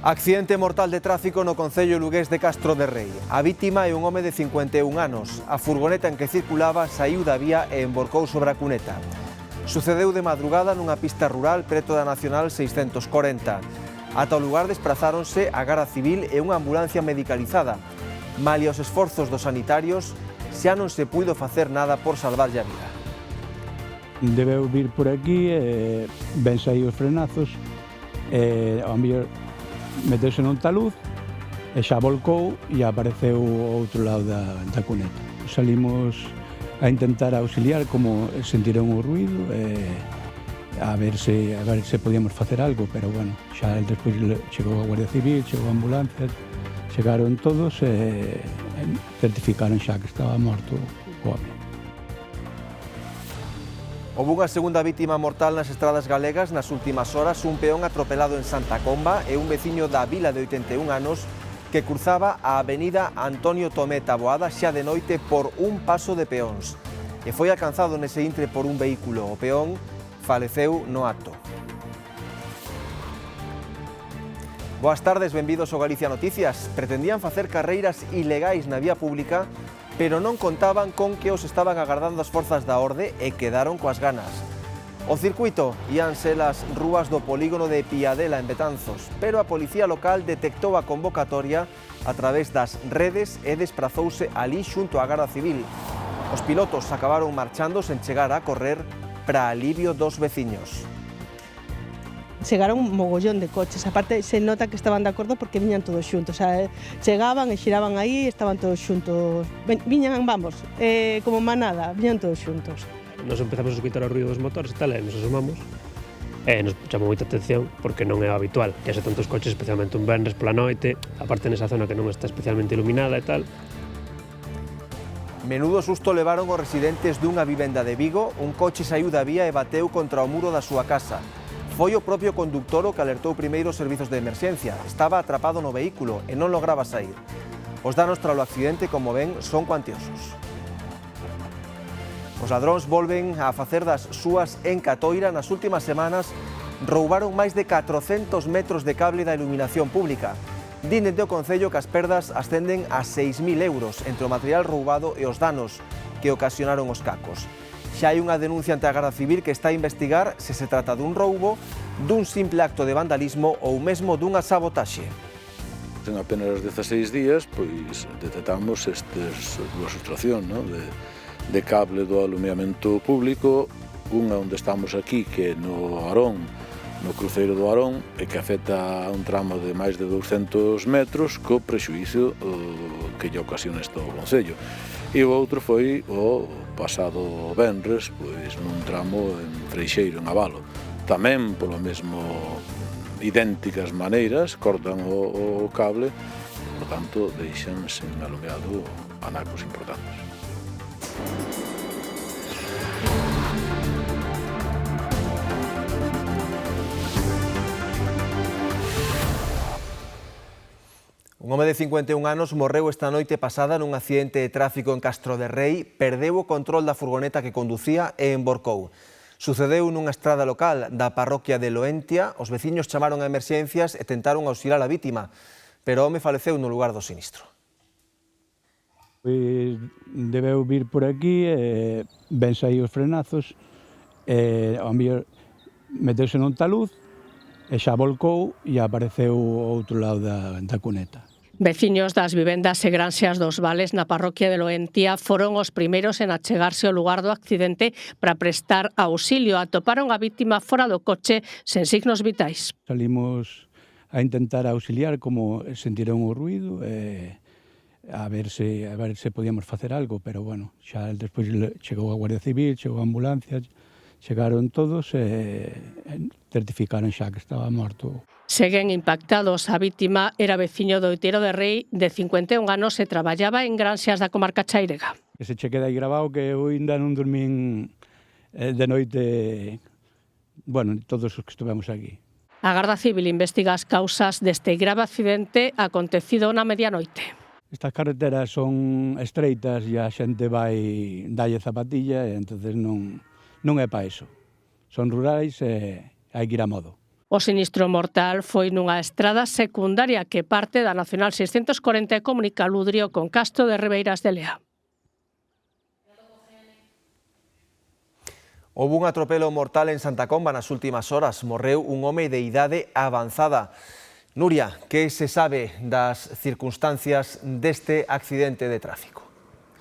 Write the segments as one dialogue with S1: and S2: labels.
S1: Accidente mortal de tráfico no concello lugués de Castro de Rei. A vítima é un home de 51 anos. A furgoneta en que circulaba saíu da vía e emborcou sobre a cuneta. Sucedeu de madrugada nunha pista rural preto da Nacional 640. Ata o lugar desprazáronse a Garda Civil e unha ambulancia medicalizada. Malia os esforzos dos sanitarios, xa non se puido facer nada por salvarlle a vida.
S2: Debeu vir por aquí, ben saí os frenazos, ao mellor meteuse nun taluz e xa volcou e apareceu ao outro lado da cuneta. Salimos a intentar auxiliar como sentiron o ruido a ver se podíamos facer algo, pero bueno, xa despois chegou a Guardia Civil, chegou a ambulancia, chegaron todos e certificaron xa que estaba morto o home.
S1: Houve unha segunda vítima mortal nas estradas galegas nas últimas horas, un peón atropelado en Santa Comba e un veciño da vila de 81 anos que cruzaba a avenida Antonio Tomé Taboada xa de noite por un paso de peóns e foi alcanzado nese intre por un vehículo. O peón faleceu no acto. Boas tardes, benvidos ao Galicia Noticias. Pretendían facer carreiras ilegais na vía pública, pero non contaban con que os estaban agardando as forzas da orde e quedaron coas ganas. O circuito ían ser as rúas do polígono de Piadela en Betanzos, pero a policía local detectou a convocatoria a través das redes e desprazouse ali xunto á Garda Civil. Os pilotos acabaron marchando sen chegar a correr para alivio dos veciños.
S3: Chegaron un mogollón de coches, aparte se nota que estaban de acordo porque viñan todos xuntos, chegaban e xiraban aí, estaban todos xuntos, viñan, vamos, como manada, viñan todos xuntos.
S4: Nos empezamos a escutar o ruido dos motores e tal, e nos asomamos, e nos chamou moita atención porque non é habitual que haxe tantos coches, especialmente un venres pola noite, aparte nesa zona que non está especialmente iluminada e tal.
S1: Menudo susto levaron os residentes dunha vivenda de Vigo. Un coche saíu da vía e bateu contra o muro da súa casa. Foi o propio conductor o que alertou primeiro os servizos de emerxencia. Estaba atrapado no vehículo e non lograba sair. Os danos tras o accidente, como ven, son cuantiosos. Os ladróns volven a facer das súas en Catoira. Nas últimas semanas roubaron máis de 400 metros de cable da iluminación pública. Din dende o Concello que as perdas ascenden a 6.000 euros entre o material roubado e os danos que ocasionaron os cacos. Xa hai unha denuncia ante a Garda Civil que está a investigar se se trata dun roubo, dun simple acto de vandalismo ou mesmo dunha sabotaxe.
S5: En apenas 16 días, pois, detectamos estas dúas sustraccións, de cable do alumiamento público, unha onde estamos aquí, que é no Arón, no cruceiro do Arón, e que afecta a un tramo de máis de 200 metros, co prexuízo que lle ocasiona isto ao Concello. E o outro foi o pasado venres, pois nun tramo en Freixeiro, en Abalo. Tamén, polo mesmo, idénticas maneiras, cortan o cable, por tanto, deixan sen alumeado anacos importantes.
S1: Un home de 51 anos morreu esta noite pasada nun accidente de tráfico en Castro de Rei, perdeu o control da furgoneta que conducía e emborcou. Sucedeu nunha estrada local da parroquia de Loentia. Os veciños chamaron a emerxencias e tentaron auxiliar a vítima, pero o home faleceu no lugar do sinistro.
S2: Pois debeu vir por aquí, ben saí os frenazos, ao mellor meteuse nun taluz e xa volcou e apareceu ao outro lado da cuneta.
S6: Veciños das vivendas e granxas dos Vales na parroquia de Loentia foron os primeiros en achegarse ao lugar do accidente para prestar auxilio. Atoparon a vítima fora do coche sen signos vitais.
S2: Salimos a intentar auxiliar como sentiron o ruido a ver se podíamos facer algo, pero bueno, xa despois chegou a Guardia Civil, chegou a ambulancia, chegaron todos e certificaron xa que estaba morto.
S6: Seguen impactados. A vítima era veciño do Outeiro de Rei, de 51 anos, e traballaba en granxas da comarca chairega.
S2: Que se che queda aí grabado que eu ainda non dormín de noite, bueno, todos os que estivemos aquí.
S6: A Garda Civil investiga as causas deste grave accidente acontecido na medianoite.
S2: Estas carreteras son estreitas e a xente vai dalle zapatilla e entonces non é para iso. Son rurais e hai que ir a modo.
S6: O sinistro mortal foi nunha estrada secundaria que parte da Nacional 640 e comunica Ludrio con Castro de Ribeiras de Lea.
S1: Houve un atropelo mortal en Santa Comba nas últimas horas. Morreu un home de idade avanzada. Nuria, que se sabe das circunstancias deste accidente de tráfico?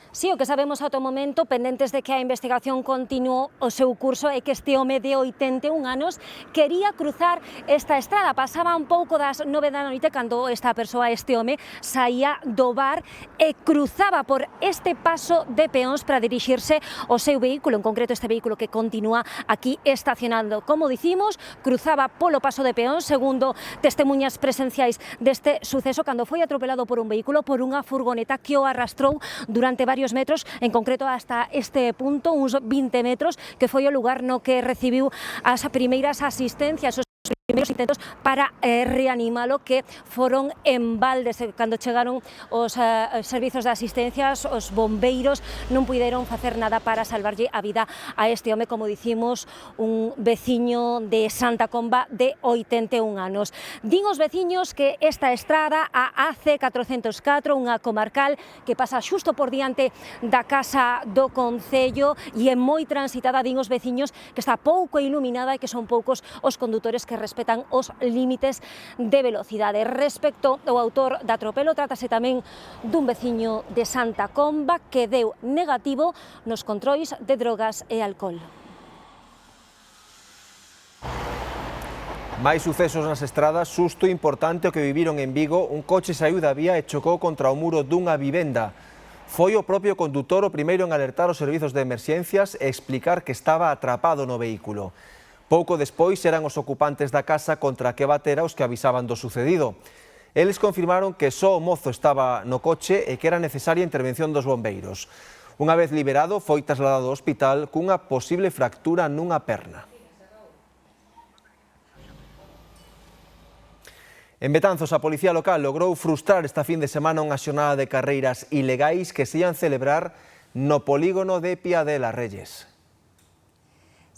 S7: Si, o que sabemos ata o momento, pendentes de que a investigación continuou o seu curso, é que este home de 81 anos quería cruzar esta estrada. Pasaba un pouco das 9 da noite cando esta persoa, este home, saía do bar e cruzaba por este paso de peóns para dirixirse ao seu vehículo, en concreto este vehículo que continúa aquí estacionando. Como dicimos, cruzaba polo paso de peóns, segundo testemunhas presenciais deste suceso, cando foi atropelado por un vehículo, por unha furgoneta que o arrastrou durante varios metros, en concreto hasta este punto, uns 20 metros, que foi o lugar no que recibiu as primeiras asistencias, os primeiros intentos para reanimalo, que foron en balde. Cando chegaron os servizos de asistencia, os bombeiros non puideron facer nada para salvarlle a vida a este home, como dicimos, un veciño de Santa Comba de 81 anos. Din os veciños que esta estrada, a AC 404, unha comarcal que pasa xusto por diante da casa do Concello e é moi transitada, din os veciños, que está pouco iluminada e que son poucos os condutores que respetan os límites de velocidade. Respecto ao autor da atropelo, trátase tamén dun veciño de Santa Comba que deu negativo nos controis de drogas e alcohol.
S1: Máis sucesos nas estradas, susto importante o que viviron en Vigo. Un coche saíu da vía e chocou contra o muro dunha vivenda. Foi o propio condutor o primeiro en alertar os servizos de emerxencias e explicar que estaba atrapado no vehículo. Pouco despois eran os ocupantes da casa contra que batera os que avisaban do sucedido. Eles confirmaron que só o mozo estaba no coche e que era necesaria a intervención dos bombeiros. Unha vez liberado, foi trasladado ao hospital cunha posible fractura nunha perna. En Betanzos, a Policía Local logrou frustrar esta fin de semana unha xornada de carreiras ilegais que se ian celebrar no polígono de Piadela, Reyes.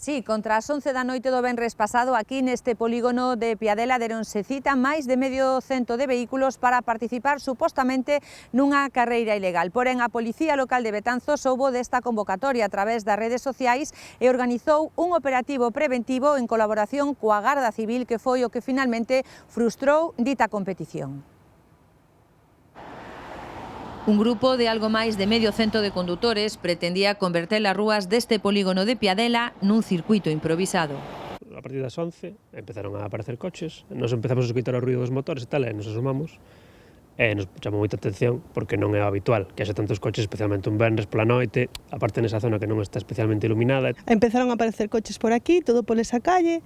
S8: Sí, contra as 11 da noite do venres pasado, aquí neste polígono de Piadela deronse cita máis de medio cento de vehículos para participar supostamente nunha carreira ilegal. Porén, a Policía Local de Betanzos soubo desta convocatoria a través das redes sociais e organizou un operativo preventivo en colaboración coa Garda Civil, que foi o que finalmente frustrou dita competición. Un grupo de algo máis de medio cento de condutores pretendía converter as rúas deste polígono de Piadela nun circuito improvisado.
S4: A partir das 11 empezaron a aparecer coches, nos empezamos a escoitar o ruido dos motores e tal, e nos asomamos. E nos chamou moita atención porque non é habitual que haxe tantos coches, especialmente un venres pola noite, aparte nesa zona que non está especialmente iluminada.
S3: Empezaron a aparecer coches por aquí, todo por esa calle,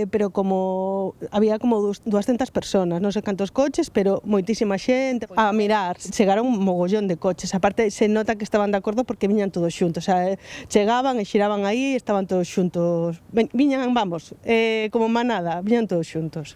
S3: pero como había como 200 personas, non sei cantos coches, pero moitísima xente a mirar. Chegaron un mogollón de coches, aparte se nota que estaban de acordo porque viñan todos xuntos, chegaban e xiraban aí, estaban todos xuntos, viñan, vamos, como manada, viñan todos xuntos.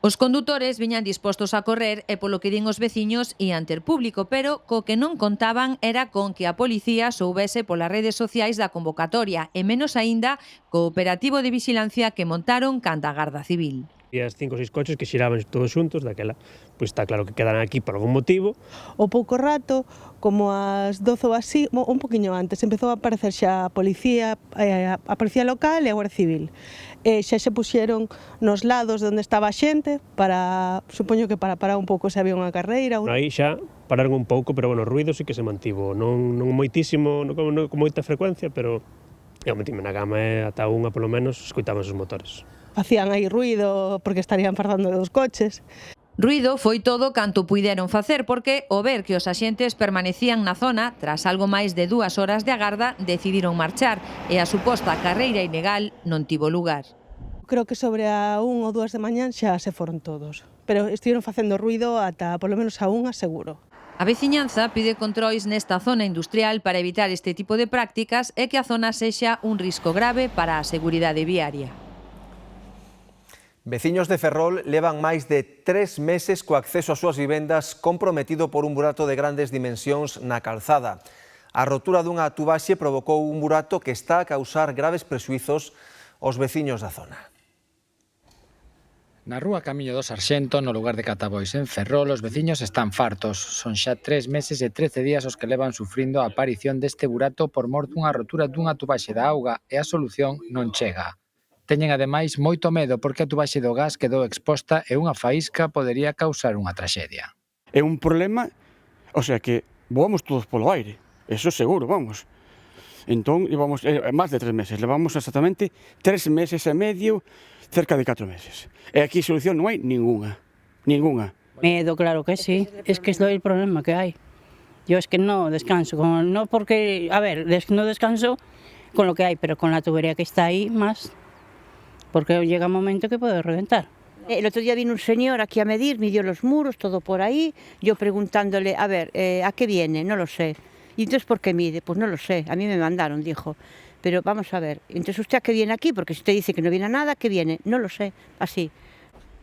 S8: Os condutores viñan dispostos a correr e polo que din os veciños ían ter público, pero co que non contaban era con que a policía soubese polas redes sociais da convocatoria e menos aínda co operativo de vixilancia que montaron canda a Garda Civil.
S4: E as 5 ou 6 coches que xiraban todos xuntos, daquela, pois está claro que quedaran aquí por algún motivo.
S3: O pouco rato, como ás 12 ou así, un poquinho antes, empezou a aparecer xa a policía local e a Guardia Civil. Xa se puxeron nos lados onde estaba a xente, para, supoño que para parar un pouco se había unha carreira.
S4: Aí xa pararon un pouco, pero bueno, o ruido sí que se mantivo, non moitísimo, non con moita frecuencia, pero eu metíme na cama e ata unha polo menos escoitaban os motores.
S3: Facían aí ruido porque estarían fardando dos coches.
S8: Ruido foi todo canto puideron facer porque, ao ver que os axentes permanecían na zona, tras algo máis de 2 horas de agarda, decidiron marchar e a suposta carreira ilegal non tivo lugar.
S3: Creo que sobre a 1 ou 2 de mañán xa se foron todos, pero estiveron facendo ruido ata polo menos a 1 seguro.
S8: A veciñanza pide controis nesta zona industrial para evitar este tipo de prácticas e que a zona sexa un risco grave para a seguridade viaria.
S1: Veciños de Ferrol levan máis de 3 meses co acceso ás súas vivendas comprometido por un burato de grandes dimensións na calzada. A rotura dunha tubaxe provocou un burato que está a causar graves prexuizos aos veciños da zona.
S9: Na rúa Camiño do Sarxento, no lugar de Catabois en Ferrol, os veciños están fartos. Son xa 3 meses e 13 días os que levan sufrindo a aparición deste burato por mor dunha rotura dunha tubaxe da auga e a solución non chega. Teñen ademais moito medo porque a tubaxe do gas quedou exposta e unha faísca podería causar unha traxedia.
S10: É un problema, o sea que voamos todos polo aire, eso seguro, vamos. Entón, levamos máis de 3 meses, levamos exactamente 3 meses e medio, cerca de 4 meses. E aquí solución non hai ninguna.
S11: Medo, claro que sí, es que es el problema que hay. Yo es que no descanso, no porque, a ver, no descanso con lo que hay, pero con la tubería que está ahí más, porque llega un momento que puede reventar.
S12: El otro día vino un señor aquí a medir, midió los muros, todo por ahí, yo preguntándole, a ver, ¿a qué viene? No lo sé. ¿Y entonces por qué mide? Pues no lo sé, a mí me mandaron, dijo. Pero vamos a ver, entonces usted a qué viene aquí, porque si usted dice que no viene a nada, ¿a qué viene? No lo sé, así.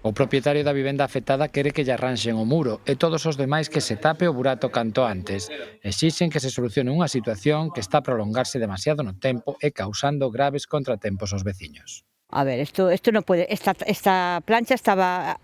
S9: O propietario da vivenda afectada quere que lle arranxen o muro e todos os demais que se tape o burato canto antes. Exixen que se solucione unha situación que está a prolongarse demasiado no tempo e causando graves contratempos aos veciños.
S12: A ver, esto no puede, esta plancha estaba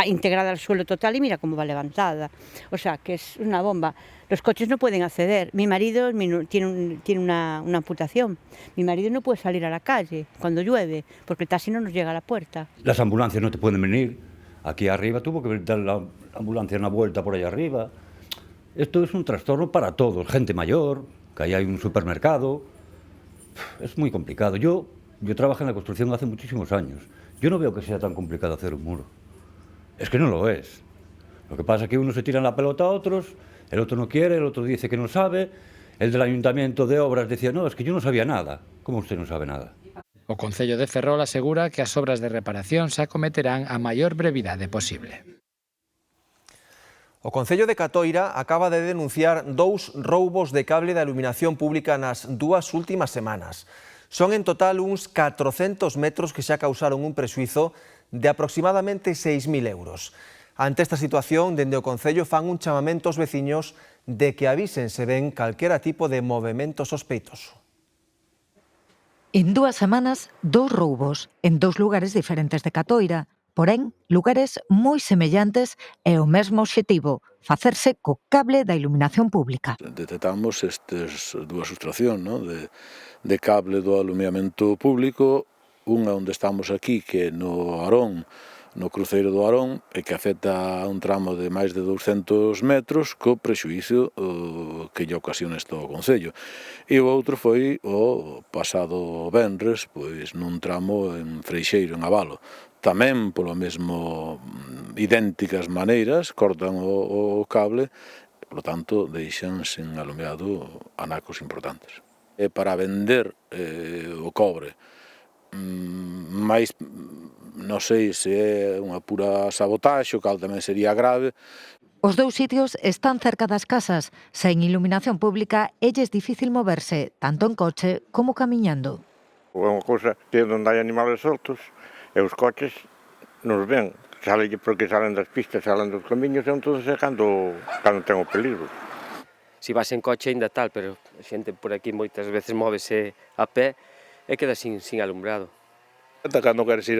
S12: integrada al suelo total y mira cómo va levantada. O sea, que es una bomba. Los coches no pueden acceder. Mi marido tiene una amputación. Mi marido no puede salir a la calle cuando llueve, porque el taxi no nos llega a la puerta.
S13: Las ambulancias no te pueden venir. Aquí arriba tuvo que dar la ambulancia una vuelta por allá arriba. Esto es un trastorno para todos. Gente mayor, que ahí hay un supermercado. Es muy complicado. Yo trabajé en la construcción hace muchísimos años. Yo no veo que sea tan complicado hacer un muro. Es que no lo es. Lo que pasa es que uno se tira la pelota a otros, el otro no quiere, el otro dice que no sabe, el del Ayuntamiento de Obras decía, no, es que yo no sabía nada. ¿Cómo usted no sabe nada?
S9: O Concello de Ferrol asegura que as obras de reparación se acometerán a maior brevidade posible.
S1: O Concello de Catoira acaba de denunciar 2 roubos de cable da iluminación pública nas 2 últimas semanas. Son en total uns 400 metros que xa causaron un prexuizo de aproximadamente 6.000 euros. Ante esta situación, dende o Concello fan un chamamento aos veciños de que avisen se ven calquera tipo de movimento sospeitoso.
S14: En 2 semanas, 2 roubos en 2 lugares diferentes de Catoira, porén, lugares moi semellantes e o mesmo obxectivo, facerse co cable da iluminación pública.
S5: Detectamos estes 2 sustraccións, de cable do alumiamento público, unha onde estamos aquí, que no Arón, no cruceiro do Arón, e que afecta a un tramo de máis de 200 metros, co prexuízo que lle ocasiona isto ao Concello. E o outro foi o pasado venres, pois nun tramo en Freixeiro, en Abalo. Tamén, polo mesmo, idénticas maneiras, cortan o cable, e, polo tanto, deixan sen alumeado anacos importantes. E para vender o cobre, máis, non sei se é unha pura sabotaxe, o cal tamén sería grave.
S14: Os 2 sitios están cerca das casas, sen iluminación pública elles difícil moverse, tanto en coche como camiñando.
S15: É unha cousa que onde hai animales soltos e os coches nos ven, porque salen das pistas, salen dos camiños, e entón é cando ten o peligro.
S16: Si vas en coche ainda tal, pero a xente por aquí moitas veces móvese a pé e queda sin alumbrado.
S17: Cando queres ir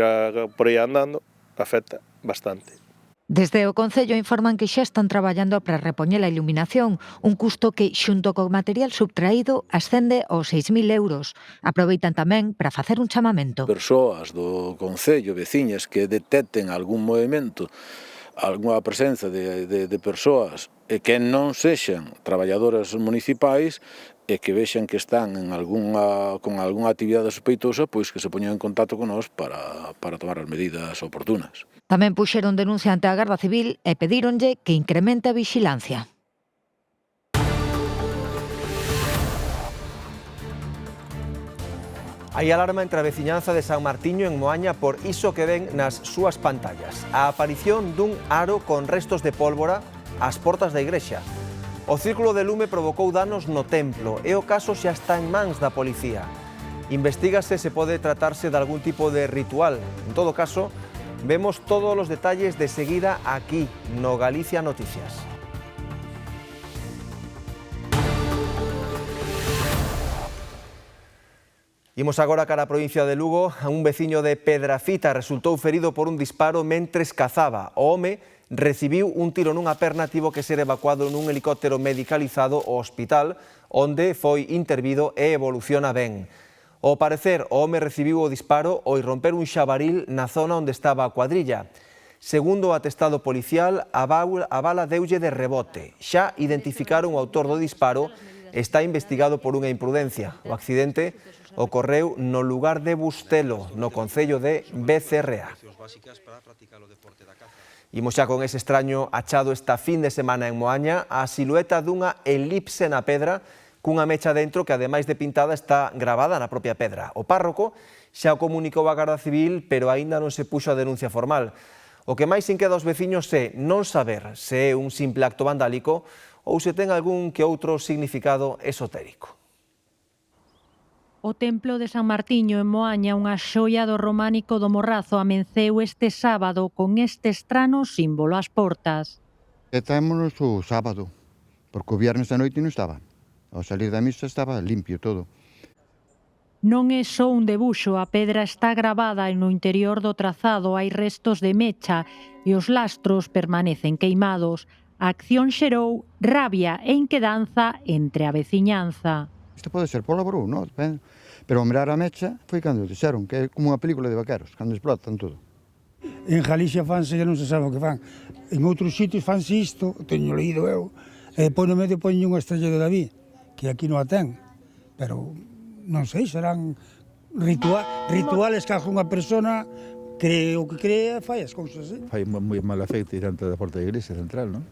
S17: por aí andando, afecta bastante.
S14: Desde o Concello informan que xa están traballando para repoñer a iluminación, un custo que, xunto co material subtraído, ascende aos 6.000 euros. Aproveitan tamén para facer un chamamento.
S5: Persoas do Concello, veciñas, que detecten algún movimento, algunha presenza de persoas e que non sexan traballadoras municipais e que vexan que están con algunha actividade sospeitosa, pois que se poñan en contacto con nós para tomar as medidas oportunas.
S14: Tamén puxeron denuncia ante a Garda Civil e pedíronlle que incremente a vixilancia.
S1: Hai alarma entre a veciñanza de San Martiño en Moaña por iso que ven nas súas pantallas. A aparición dun aro con restos de pólvora ás portas da igrexa. O círculo de lume provocou danos no templo e o caso xa está en mans da policía. Investígase se pode tratarse de algún tipo de ritual. En todo caso, vemos todos os detalles de seguida aquí, no Galicia Noticias. Imos agora cara a provincia de Lugo. Un veciño de Pedrafita resultou ferido por un disparo mentres cazaba. O home recibiu un tiro nunha perna, tivo que ser evacuado nun helicóptero medicalizado ao hospital, onde foi intervido e evoluciona ben. Ao parecer, o home recibiu o disparo ao irromper un xabaril na zona onde estaba a cuadrilla. Segundo o atestado policial, a bala deulle de rebote. Xa identificaron o autor do disparo, está investigado por unha imprudencia. O accidente ocorreu no lugar de Bustelo, no concello de Becerrea. Imos xa con ese extraño achado esta fin de semana en Moaña, a silueta dunha elipse na pedra cunha mecha dentro que, ademais de pintada, está gravada na propia pedra. O párroco xa o comunicou á Garda Civil, pero aínda non se puxo a denuncia formal. O que máis inqueda aos veciños é non saber se é un simple acto vandálico ou se ten algún que outro significado esotérico.
S18: O Templo de San Martiño en Moaña, unha xoia do románico do Morrazo, amenceu este sábado con este estrano símbolo ás portas.
S19: Estámonos o sábado, porque o viernes da noite non estaba. Ao salir da misa estaba limpio todo.
S18: Non é só un debuxo, a pedra está gravada e no interior do trazado hai restos de mecha e os lastros permanecen queimados. A acción xerou rabia e inquedanza entre a veciñanza.
S19: Isto pode ser pólvora ou non, pero ao mirar a mecha foi cando dixeron que é como unha película de vaqueros, cando explotan todo.
S20: En Galicia fanse que non se sabe o que fan. En outros sitios fanse isto, teño leído eu, e depois no medio poñen unha estrella de David, que aquí non a ten, pero non sei, serán rituales que algunha persona cree o que cree e fai as cousas así.
S21: Fai moi mal efecto diante da porta da iglesia central, non?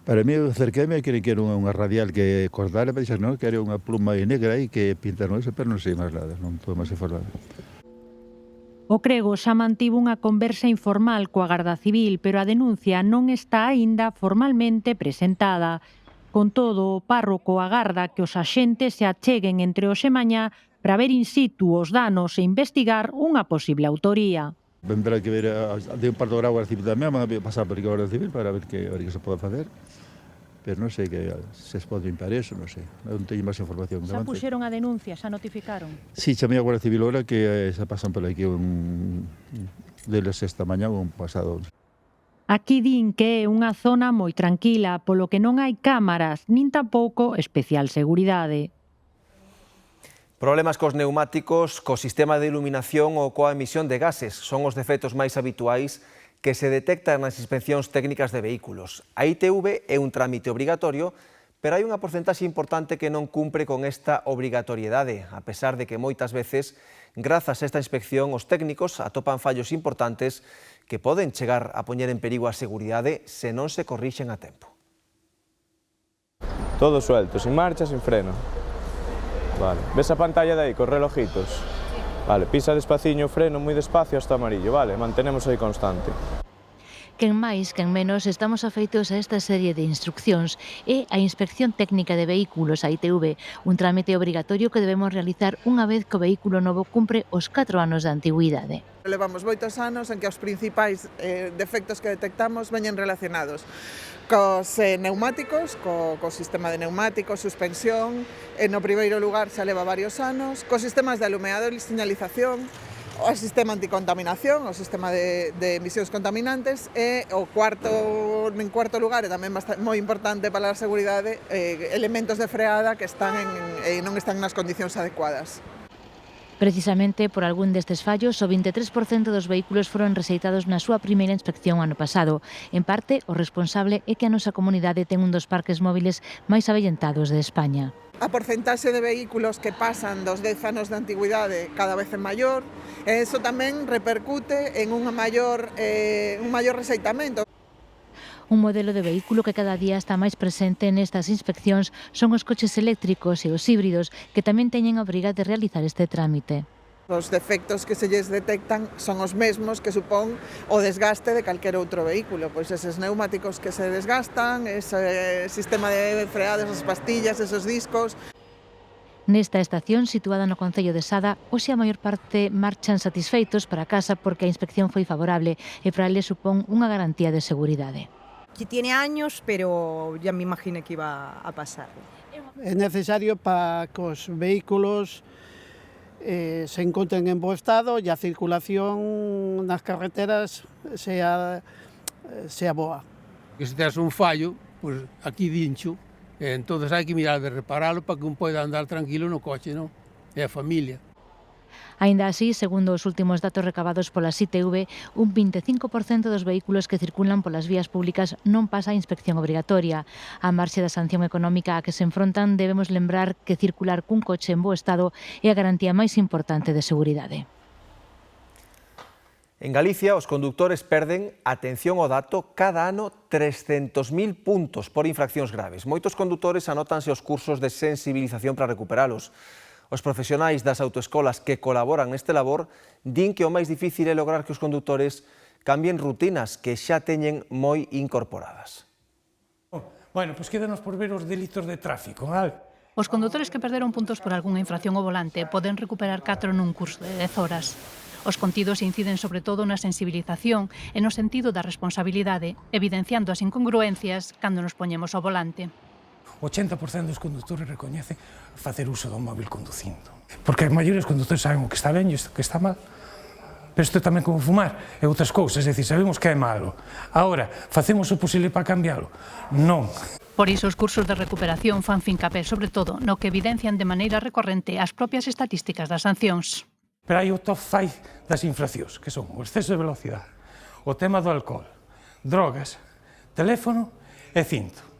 S21: Para mí, acerqueme, que era unha radial que cortar, e me dixas, non, que era unha pluma negra aí que pintaron eso, pero non sei máis nada, non todo máis informado.
S18: O crego xa mantivo unha conversa informal coa Garda Civil, pero a denuncia non está aínda formalmente presentada. Con todo, o párroco agarda que os axentes se acheguen entre hoxe e mañá para ver in situ os danos e investigar unha posible autoría.
S21: Vendrá que ver, de un parto grau a Civil tamén, van a pasar por aquí a Guardia Civil para ver que se pode facer. Pero non sei que se pode limpar eso, non sei. Non teño máis información.
S18: Xa puxeron a denuncia, xa notificaron?
S21: Sí, chamei a Guardia Civil ahora que xa pasan por aquí deles esta mañá ou un pasado.
S18: Aquí din que é unha zona moi tranquila, polo que non hai cámaras, nin tampouco especial seguridade.
S1: Problemas cos neumáticos, co sistema de iluminación ou coa emisión de gases son os defectos máis habituais que se detectan nas inspeccións técnicas de vehículos. A ITV é un trámite obrigatorio, pero hai unha porcentaxe importante que non cumpre con esta obrigatoriedade, a pesar de que moitas veces, grazas a esta inspección, os técnicos atopan fallos importantes que poden chegar a poñer en perigo a seguridade se non se corrixen a tempo.
S22: Todo suelto, sin marcha, sin freno. Vale. Ves a pantalla de aí, cos relojitos? Vale, pisa despaciño o freno, moi despacio hasta amarillo, vale, mantenemos aí constante.
S23: Quen máis, quen menos, estamos afeitos a esta serie de instruccións e a Inspección Técnica de Vehículos, a ITV, un trámite obrigatorio que debemos realizar unha vez que o vehículo novo cumpre os 4 anos de antigüidade.
S24: Levamos moitos anos en que os principais defectos que detectamos veñen relacionados cos neumáticos, co sistema de neumáticos, suspensión, no primeiro lugar xa leva varios anos, cos sistemas de alumeador e señalización, o sistema anticontaminación, o sistema de emisións contaminantes e en cuarto lugar, e tamén moi importante para a seguridade, elementos de freada que non están nas condicións adecuadas.
S23: Precisamente por algún destes fallos, o 23% dos vehículos foron rexeitados na súa primeira inspección ano pasado. En parte, o responsable é que a nosa comunidade ten un dos parques móviles máis avellentados de España.
S24: A porcentaxe de vehículos que pasan dos 10 anos de antigüidade cada vez é maior, e iso tamén repercute en un maior rexeitamento.
S23: Un modelo de vehículo que cada día está máis presente nestas inspeccións son os coches eléctricos e os híbridos, que tamén teñen a obriga de realizar este trámite.
S24: Os defectos que se lles detectan son os mesmos que supón o desgaste de calquer outro vehículo, pois eses neumáticos que se desgastan, ese sistema de freadas, as pastillas, esos discos.
S23: Nesta estación, situada no concello de Sada, hoxe a maior parte marchan satisfeitos para casa porque a inspección foi favorable e para eles supón unha garantía de seguridade.
S25: Que tiene años, pero ya me imaginé que iba a pasar.
S26: É necesario para que os vehículos
S2: se encontren en bo estado e a circulación nas carreteras sea boa.
S3: Que se tes un fallo, pois aquí dincho, entonces hai que mirar de reparalo para que un poida andar tranquilo no coche, non? E a familia.
S23: Aínda así, segundo os últimos datos recabados pola ITV, un 25% dos vehículos que circulan polas vías públicas non pasa a inspección obrigatoria. A marxe da sanción económica a que se enfrontan, debemos lembrar que circular cun coche en bo estado é a garantía máis importante de seguridade.
S1: En Galicia, os condutores perden, atención ao dato, cada ano 300.000 puntos por infraccións graves. Moitos condutores anótanse os cursos de sensibilización para recuperalos. Os profesionais das autoescolas que colaboran neste labor din que o máis difícil é lograr que os condutores cambien rutinas que xa teñen moi incorporadas.
S4: Bueno, pois quédanos por ver os delitos de tráfico, vale?
S6: Os condutores que perderon puntos por algunha infracción ao volante poden recuperar 4 nun curso de 10 horas. Os contidos inciden sobre todo na sensibilización e no sentido da responsabilidade, evidenciando as incongruencias cando nos poñemos ao volante.
S4: 80% dos condutores recoñecen facer uso do móvil conducindo. Porque a maioría dos condutores saben o que está ben e o que está mal. Pero isto tamén como fumar e outras cousas, é dicir, sabemos que é malo. Agora, facemos o posible para cambiálo? Non.
S6: Por iso, os cursos de recuperación fan fincapé sobre todo no que evidencian de maneira recorrente as propias estatísticas das sancións.
S4: Pero hai o top 5 das infraccións, que son o exceso de velocidade, o tema do alcohol, drogas, teléfono e cinto.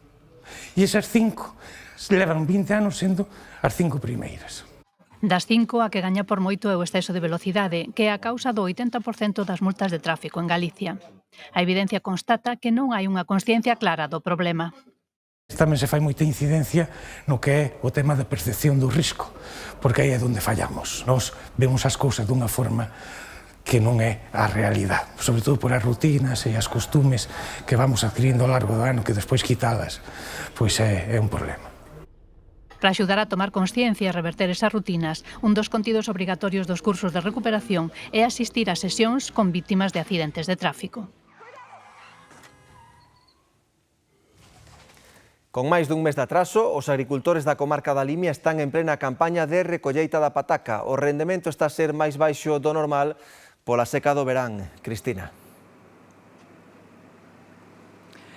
S4: E esas 5 levan 20 anos sendo as 5 primeiras.
S6: Das 5, a que gaña por moito é o exceso de velocidade, que é a causa do 80% das multas de tráfico en Galicia. A evidencia constata que non hai unha consciencia clara do problema.
S4: Tamén se fai moita incidencia no que é o tema da percepción do risco, porque aí é onde fallamos. Nós vemos as cousas dunha forma que non é a realidade, sobre todo por as rutinas e as costumes que vamos adquirindo ao largo do ano, que despois quitalas, pois é un problema.
S6: Para axudar a tomar consciencia e reverter esas rutinas, un dos contidos obrigatorios dos cursos de recuperación é asistir a sesións con vítimas de accidentes de tráfico.
S1: Con máis dun mes de atraso, os agricultores da comarca da Limia están en plena campaña de recolleita da pataca. O rendemento está a ser máis baixo do normal pola seca do verán. Cristina.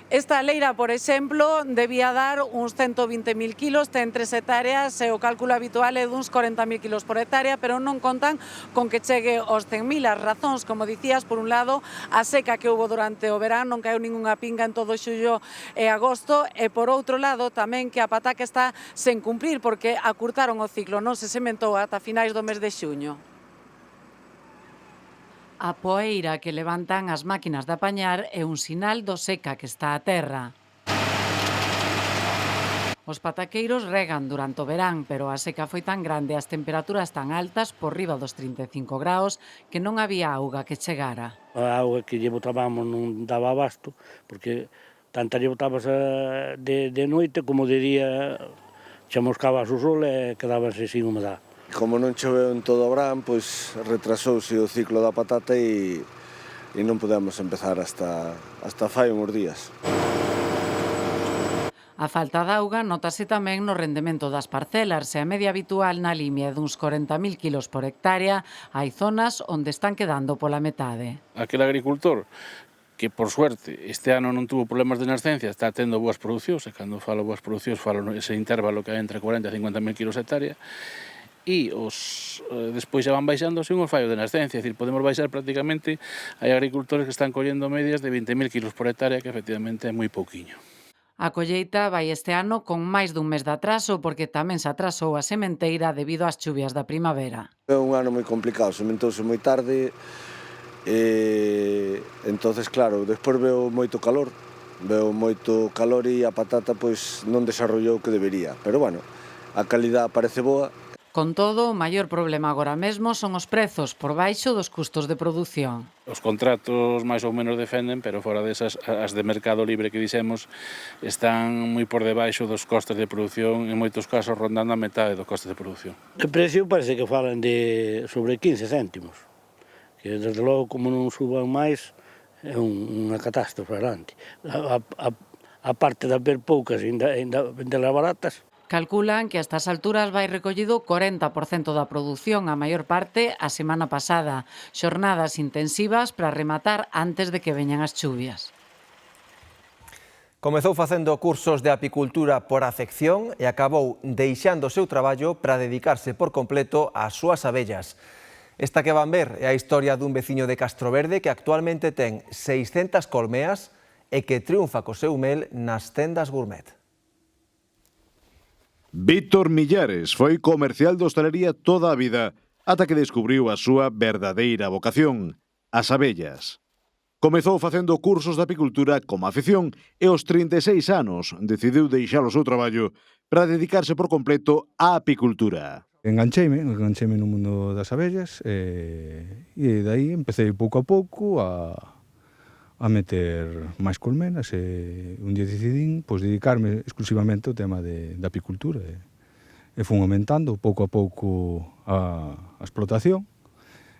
S7: Esta leira, por exemplo, debía dar uns 120.000 kilos, ten 3 hectáreas e o cálculo habitual é duns 40.000 kilos por hectárea, pero non contan con que chegue aos 100.000. As razóns, como dicías, por un lado, a seca que houve durante o verán, non caeu ningunha pinga en todo xullo e agosto, e por outro lado, tamén que a pataca está sen cumprir, porque acurtaron o ciclo, non se sementou ata finais do mes de xuño.
S26: A poeira que levantan as máquinas de apañar é un sinal do seca que está a terra. Os pataqueiros regan durante o verán, pero a seca foi tan grande e as temperaturas tan altas, por riba dos 35 graus, que non había auga que chegara.
S27: A auga que lle botábamos non daba abasto, porque tanta lle botabas de noite como de día, chamuscabas o sol e quedábase sin humedad.
S28: Como non choveu en todo o verán, pois retrasouse o ciclo da patata e non podemos empezar hasta fai uns días.
S26: A falta de auga notase tamén no rendemento das parcelas, e a media habitual na Limia é duns 40.000 kilos por hectárea, hai zonas onde están quedando pola metade.
S29: Aquel agricultor que, por suerte, este ano non tuvo problemas de nascencia, está tendo boas producións, e cando falo boas producións falo ese intervalo que hai entre 40 e 50.000 kilos hectárea, e despois xa van baixando sen os fallos de nascencia, é dicir, podemos baixar prácticamente, hai agricultores que están collendo medias de 20.000 kilos por hectárea, que efectivamente é moi pouquiño.
S26: A colleita vai este ano con máis dun mes de atraso, porque tamén se atrasou a sementeira debido ás chuvias da primavera.
S28: É un ano moi complicado, sementouse moi tarde, entonces claro, despois veo moito calor e a patata pois non desarrollou o que debería, pero bueno, a calidad parece boa.
S26: Con todo, o maior problema agora mesmo son os prezos por baixo dos custos de produción.
S29: Os contratos máis ou menos defenden, pero fora desas, as de mercado libre que dixemos, están moi por debaixo dos costes de produción, en moitos casos rondando a metade do coste de produción.
S27: De precio parece que falan de sobre 15 céntimos, que desde logo como non suban máis é unha catástrofe grande. A parte de haber poucas e ainda vendelas baratas.
S26: Calculan que a estas alturas vai recollido 40% da produción, a maior parte a semana pasada. Xornadas intensivas para rematar antes de que veñan as chuvias.
S1: Comezou facendo cursos de apicultura por afección e acabou deixando o seu traballo para dedicarse por completo ás súas abellas. Esta que van ver é a historia dun veciño de Castroverde que actualmente ten 600 colmeas e que triunfa co seu mel nas tendas gourmet.
S8: Víctor Millares foi comercial de hostalería toda a vida ata que descubriu a súa verdadeira vocación, as abellas. Comezou facendo cursos de apicultura como afición e aos 36 anos decidiu deixar o seu traballo para dedicarse por completo á apicultura.
S9: Engancheime no mundo das abellas e dai empecé pouco a pouco a meter máis colmenas e un día decidín dedicarme exclusivamente ao tema da apicultura e fun aumentando pouco a pouco a explotación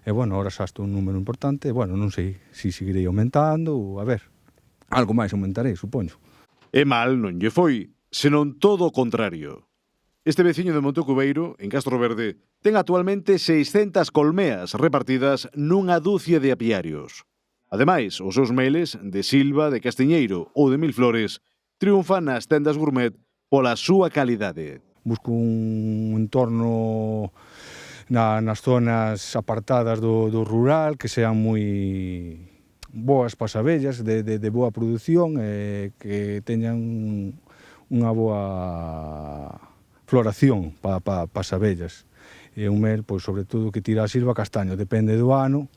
S9: e, ahora xa estou un número importante, non sei se seguirei aumentando ou, algo máis aumentarei, supoño.
S8: E mal non lle foi, senón todo o contrario. Este veciño de Montecubeiro, en Castroverde, ten actualmente 600 colmeas repartidas nunha dúcia de apiarios. Ademais, os seus meles de Silva, de Castiñeiro ou de Milflores triunfan nas tendas gourmet pola súa calidade.
S9: Busco un entorno nas zonas apartadas do rural que sean moi boas para as abellas, de boa produción e que teñan unha boa floración para as abellas. E un mel, sobre todo, que tira a Silva castaño, depende do ano.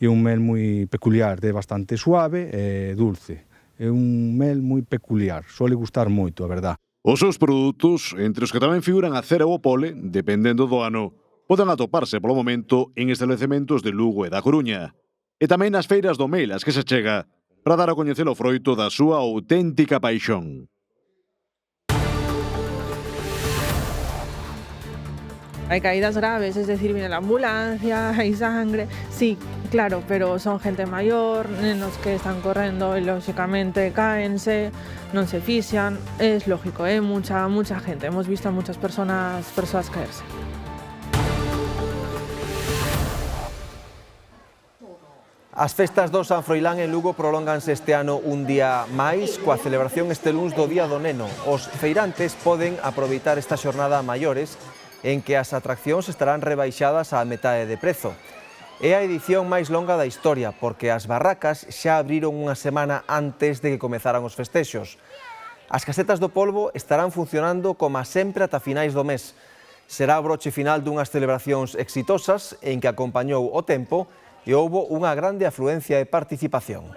S9: É un mel moi peculiar, é bastante suave e dulce. É un mel moi peculiar, suele gustar moito, a verdad.
S8: Os seus produtos, entre os que tamén figuran a cera ou o pole, dependendo do ano, poden atoparse polo momento en establecementos de Lugo e da Coruña. E tamén nas feiras do mel as que se chega para dar a coñecer o froito da súa auténtica paixón.
S10: Hay caídas graves, es decir, viene la ambulancia, hay sangre, sí, claro, pero son gente mayor, nenos que están correndo e lógicamente cáense, non se fixan, es lógico, mucha gente, hemos visto a muchas persoas caerse.
S1: As festas do San Froilán en Lugo prolónganse este ano un día máis coa celebración este luns do Día do Neno. Os feirantes poden aproveitar esta xornada a maiores en que as atraccións estarán rebaixadas á metade de prezo. É a edición máis longa da historia, porque as barracas xa abriron unha semana antes de que comezaran os festexos. As casetas do polvo estarán funcionando como sempre ata finais do mes. Será o broche final dunhas celebracións exitosas en que acompañou o tempo e houbo unha grande afluencia e participación.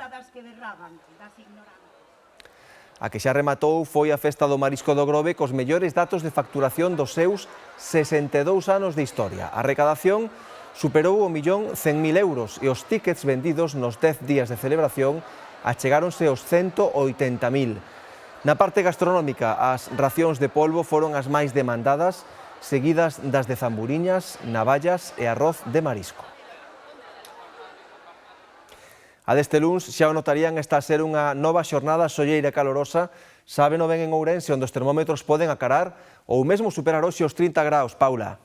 S1: A que xa rematou foi a Festa do Marisco do Grove cos mellores datos de facturación dos seus 62 anos de historia. A recadación superou o 1.100.000 euros e os tíckets vendidos nos 10 días de celebración achegáronse aos 180.000. Na parte gastronómica, as racións de polvo foron as máis demandadas, seguidas das de zamburiñas, navallas e arroz de marisco. A deste luns xa o notarían, está a ser unha nova xornada solleira e calorosa. Sábeno ben en Ourense, onde os termómetros poden acarar ou mesmo superar hoxe os 30 graus, Paula.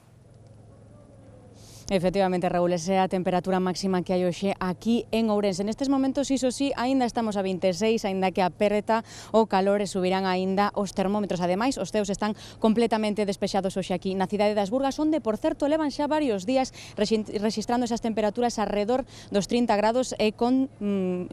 S11: Efectivamente, Raúl, esa é a temperatura máxima que hai hoxe aquí en Ourense. Nestes momentos, iso sí, aínda estamos a 26, aínda que aperta o calor e subirán aínda os termómetros. Ademais, os ceos están completamente despexados hoxe aquí na cidade das Burgas, onde, por certo, levan xa varios días registrando esas temperaturas alrededor dos 30 grados e con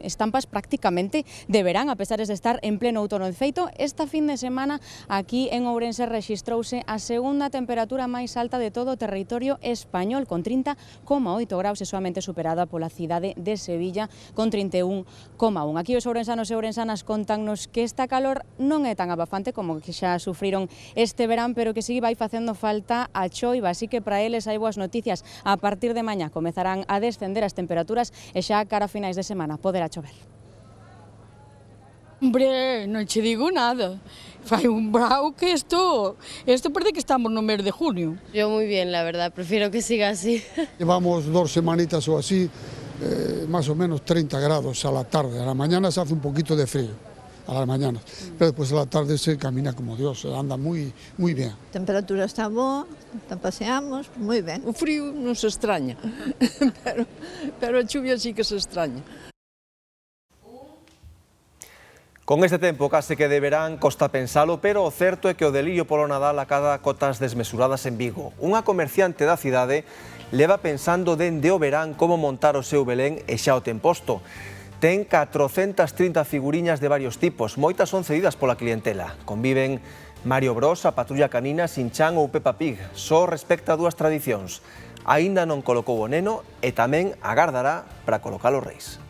S11: estampas prácticamente de verán, a pesar de estar en pleno outono. De feito, esta fin de semana aquí en Ourense registrouse a segunda temperatura máis alta de todo o territorio español, con 30,8 graus e soamente superada pola cidade de Sevilla con 31,1. Aquí os ourensanos e ourensanas contannos que esta calor non é tan abafante como que xa sufriron este verán, pero que si vai facendo falta a choiva, así que para eles hai boas noticias. A partir de mañá comezarán a descender as temperaturas e xa cara a finais de semana poderá chover.
S12: Hombre, non che digo nada. Fai un brao que esto parece que estamos no mes de junio.
S13: Yo muy bien, la verdad, prefiero que siga así.
S15: Llevamos 2 semanitas o así, más o menos 30 grados a la tarde. A la mañana se hace un poquito de frío. a las mañanas, pero después a la tarde se camina como Dios, se anda muy bien.
S5: A temperatura está boa, paseamos, moi ben.
S12: O frío non se extraña, pero a chuvia sí que se extraña.
S1: Con este tempo case que de verán costa pensalo, pero o certo é que o delirio polo Nadal acada cotas desmesuradas en Vigo. Unha comerciante da cidade leva pensando dende o verán como montar o seu Belén e xa o ten posto. Ten 430 figuriñas de varios tipos, moitas son cedidas pola clientela. Conviven Mario Bros, a Patrulla Canina, Shin-Chan ou Peppa Pig. Só respecta a dúas tradicións. Aínda non colocou o neno e tamén agardará para colocar os reis.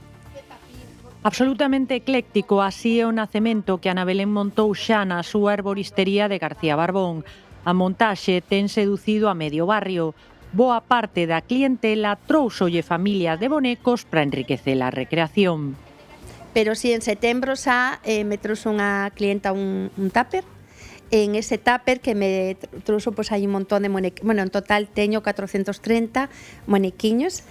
S14: Absolutamente ecléctico, así é o nacemento que Ana Belén montou xa na súa herboristería de García Barbón. A montaxe ten seducido a medio barrio. Boa parte da clientela trouxolle familias de bonecos para enriquecer a recreación.
S16: Pero si en setembro xa me trouxe unha clienta un tupper. En ese tupper que me trouxo pois hai un montón de monequiños, bueno, en total teño 430 monequiños.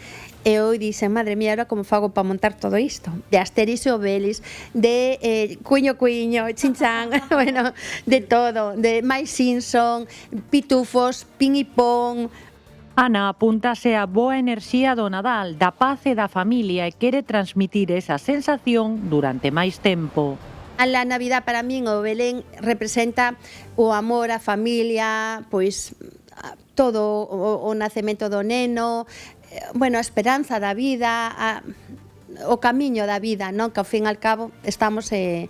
S16: E eu dixen, madre mía, ahora como fago para montar todo isto? De Asterix e Obelix, de Cuiño, Shin-Chan, bueno, de todo, de My Simpson, Pitufos, Pin y Pon.
S14: Ana apúntase a boa enerxía do Nadal, da paz e da familia e quere transmitir esa sensación durante máis tempo.
S16: A Navidad para min, o Belén, representa o amor, a familia, pois todo o nacemento do neno, bueno, a esperanza da vida, o camiño da vida, non? Que ao fin e ao cabo estamos e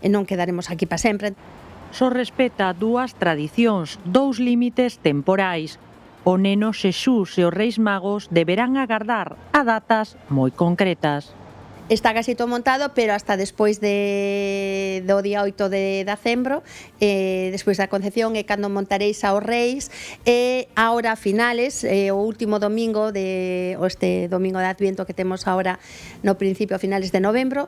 S16: non quedaremos aquí para sempre.
S14: Só respeta dúas tradicións, dous límites temporais. O neno Xesús e os Reis Magos deberán agardar a datas moi concretas.
S16: Está casi todo montado, pero hasta despois do día 8 de decembro, despois da Concepción, é cando montaréis aos Reis, e ahora a finales, o último domingo, este domingo de Adviento que temos ahora no principio, a finales de novembro,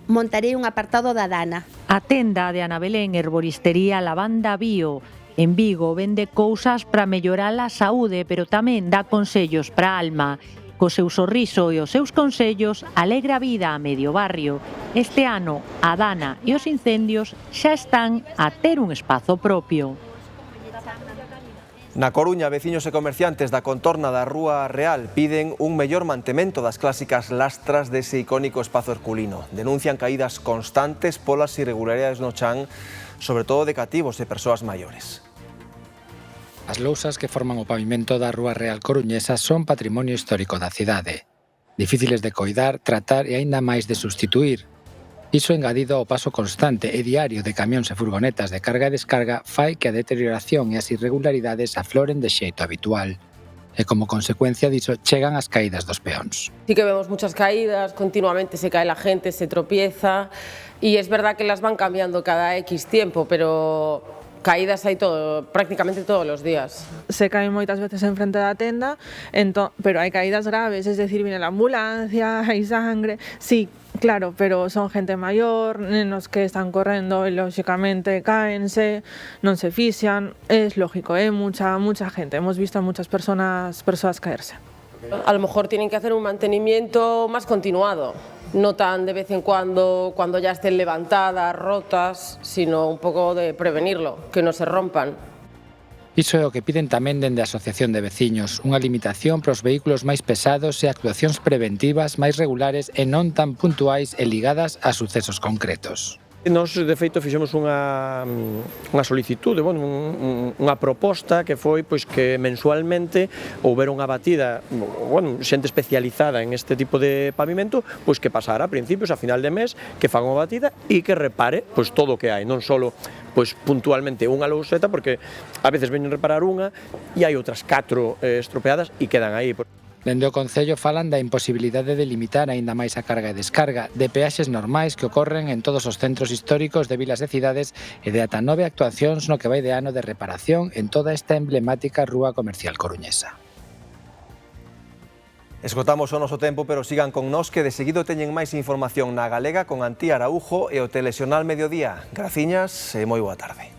S16: montarei un apartado da Dana.
S14: A tenda de Ana Belén, herboristería Lavanda Bio, en Vigo, vende cousas para mellorar a saúde, pero tamén dá consellos para a alma. Co seu sorriso e os seus consellos alegra a vida a medio barrio. Este ano, a Dana e os incendios xa están a ter un espazo propio.
S1: Na Coruña, veciños e comerciantes da contorna da Rúa Real piden un mellor mantemento das clásicas lastras dese icónico espazo herculino. Denuncian caídas constantes polas irregularidades no chan, sobre todo de cativos e persoas maiores.
S17: As lousas que forman o pavimento da Rúa Real coruñesa son patrimonio histórico da cidade. Difíciles de coidar, tratar e aínda máis de substituir. Iso engadido ao paso constante e diario de camións e furgonetas de carga e descarga fai que a deterioración e as irregularidades afloren de xeito habitual. E como consecuencia diso chegan as caídas dos peóns.
S18: Sí que vemos muchas caídas, continuamente se cae la gente, se tropieza y es verdad que las van cambiando cada X tiempo, pero caídas hai prácticamente todos os días.
S10: Se caen moitas veces en frente da tenda, pero hai caídas graves, es decir, viene la ambulancia, hai sangre, sí, claro, pero son gente maior, nenos que están correndo e lógicamente caense, non se fixan, es lógico, mucha gente, hemos visto a muchas personas caerse.
S18: A lo mejor tienen que hacer un mantenimiento más continuado, no tan de vez en cuando ya estén levantadas, rotas, sino un pouco de prevenirlo, que no se rompan.
S17: Iso é o que piden tamén dende a Asociación de Veciños, unha limitación para os vehículos máis pesados e actuacións preventivas máis regulares e non tan puntuais e ligadas a sucesos concretos.
S19: Nos, de feito, fixemos unha solicitude, unha proposta que foi pois que mensualmente houbera unha batida, xente especializada en este tipo de pavimento, pois que pasara a principios, a final de mes, que faga unha batida e que repare pois todo o que hai, non só pois puntualmente unha louseta, porque a veces veñen reparar unha e hai outras 4 estropeadas e quedan aí.
S17: Dende o Concello falan da imposibilidade de limitar aínda máis a carga e descarga, de peaxes normais que ocorren en todos os centros históricos de vilas e cidades e de ata 9 actuacións no que vai de ano de reparación en toda esta emblemática rúa comercial coruñesa.
S1: Esgotamos o noso tempo, pero sigan con nós que de seguido teñen máis información na Galega con Antía Araújo e o Telexornal Mediodía. Graciñas e moi boa tarde.